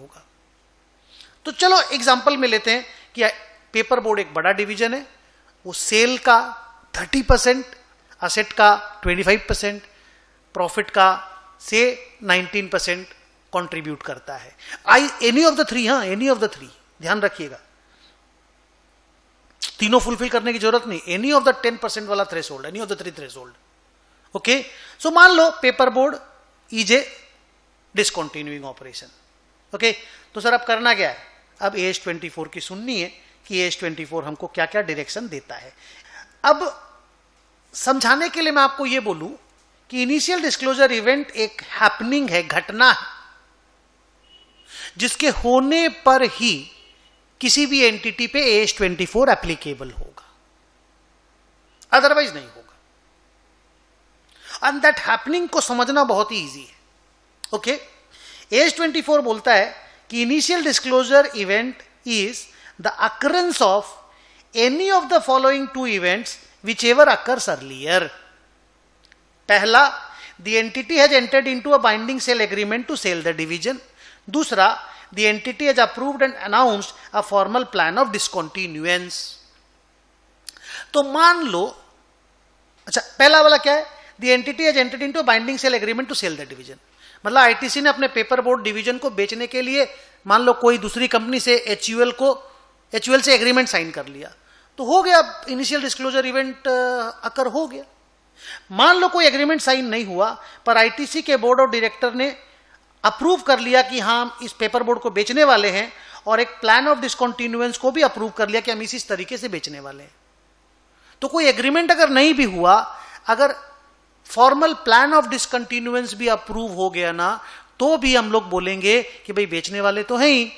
होगा। तो चलो एग्जांपल में लेते हैं कि पेपर बोर्ड एक बड़ा डिवीजन है, वो सेल का 30%, असेट का 25%, प्रॉफिट का से 19% कंट्रीब्यूट करता है। एनी ऑफ द थ्री, हाँ एनी ऑफ द थ्री, ध्यान रखिएगा, तीनों फुलफिल करने की जरूरत नहीं, एनी ऑफ द 10% वाला threshold, any of the 3 threshold. Okay, so मान लो paper board is a discontinuing operation. Okay, तो सर अब करना क्या है, अब AS24 की सुननी है कि AS24 हमको क्या क्या डायरेक्शन देता है। अब समझाने के लिए मैं आपको यह बोलूं कि इनिशियल डिस्क्लोजर इवेंट एक हैपनिंग है, घटना है, जिसके होने पर ही किसी भी एंटिटी पे AS24 एप्लीकेबल होगा, अदरवाइज नहीं होगा। एंड दैट हैपनिंग को समझना बहुत ही इजी है। ओके, AS24 बोलता है कि initial disclosure event is the occurrence of any of the following 2 events whichever occurs earlier. पहला, the entity has entered into a binding sale agreement to sell the division. दूसरा, the entity has approved and announced a formal plan of discontinuance. तो मान लो, अच्छा पहला वाला क्या है, the entity has entered into a binding sale agreement to sell the division, मतलब आईटीसी ने अपने पेपर बोर्ड डिवीजन को बेचने के लिए मान लो कोई दूसरी कंपनी से HUL से एग्रीमेंट साइन कर लिया, तो हो गया, इनिशियल डिस्क्लोजर इवेंट अकर हो गया। मान लो कोई एग्रीमेंट साइन नहीं हुआ, पर आईटीसी के बोर्ड ऑफ डायरेक्टर ने अप्रूव कर लिया कि हाँ हम इस पेपर बोर्ड को बेचने वाले हैं, और एक प्लान ऑफ डिसकंटिन्यूएंस को भी अप्रूव कर लिया कि हम इस तरीके से बेचने वाले हैं। तो कोई एग्रीमेंट अगर नहीं भी हुआ, अगर फॉर्मल प्लान ऑफ डिसकंटिन्यूएंस भी अप्रूव हो गया ना, तो भी हम लोग बोलेंगे कि भाई बेचने वाले तो हैं ही,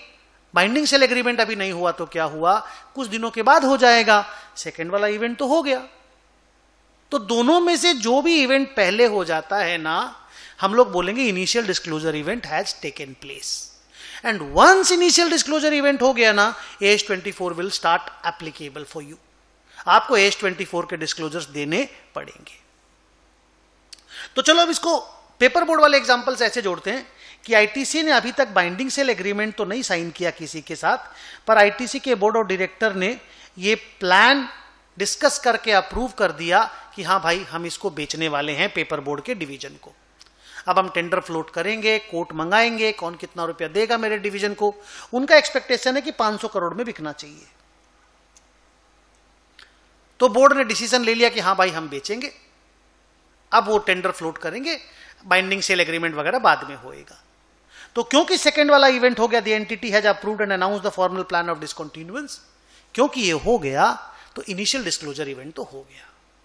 बाइंडिंग सेल एग्रीमेंट अभी नहीं हुआ तो क्या हुआ, कुछ दिनों के बाद हो जाएगा, सेकेंड वाला इवेंट तो हो गया। तो दोनों में से जो भी इवेंट पहले हो जाता है ना, हम लोग बोलेंगे initial disclosure event has taken place. And once initial disclosure event हो गया ना, AS24 will start applicable for you. आपको AS24 के डिस्क्लोजर्स देने पड़ेंगे। तो चलो अब इसको पेपर बोर्ड वाले एग्जांपल से ऐसे जोड़ते हैं कि आईटीसी ने अभी तक बाइंडिंग सेल एग्रीमेंट तो नहीं साइन किया किसी के साथ, पर आईटीसी के बोर्ड ऑफ डायरेक्टर ने ये प्लान डिस्कस करके अप्रूव कर दिया कि हाँ भाई हम इसको बेचने वाले हैं पेपर बोर्ड के डिवीजन को। अब हम टेंडर फ्लोट करेंगे, कोर्ट मंगाएंगे, कौन कितना रुपया देगा मेरे डिवीजन को। उनका एक्सपेक्टेशन है कि 500 करोड़ में बिकना चाहिए। तो बोर्ड ने डिसीजन ले लिया कि हाँ भाई हम बेचेंगे। अब वो टेंडर फ्लोट करेंगे, बाइंडिंग सेल एग्रीमेंट वगैरह बाद में होएगा। तो क्योंकि सेकंड वाला इवेंट हो गया, the entity has approved and announced the formal plan of discontinuance, क्योंकि ये हो गया तो इनिशियल डिस्क्लोजर इवेंट तो हो गया।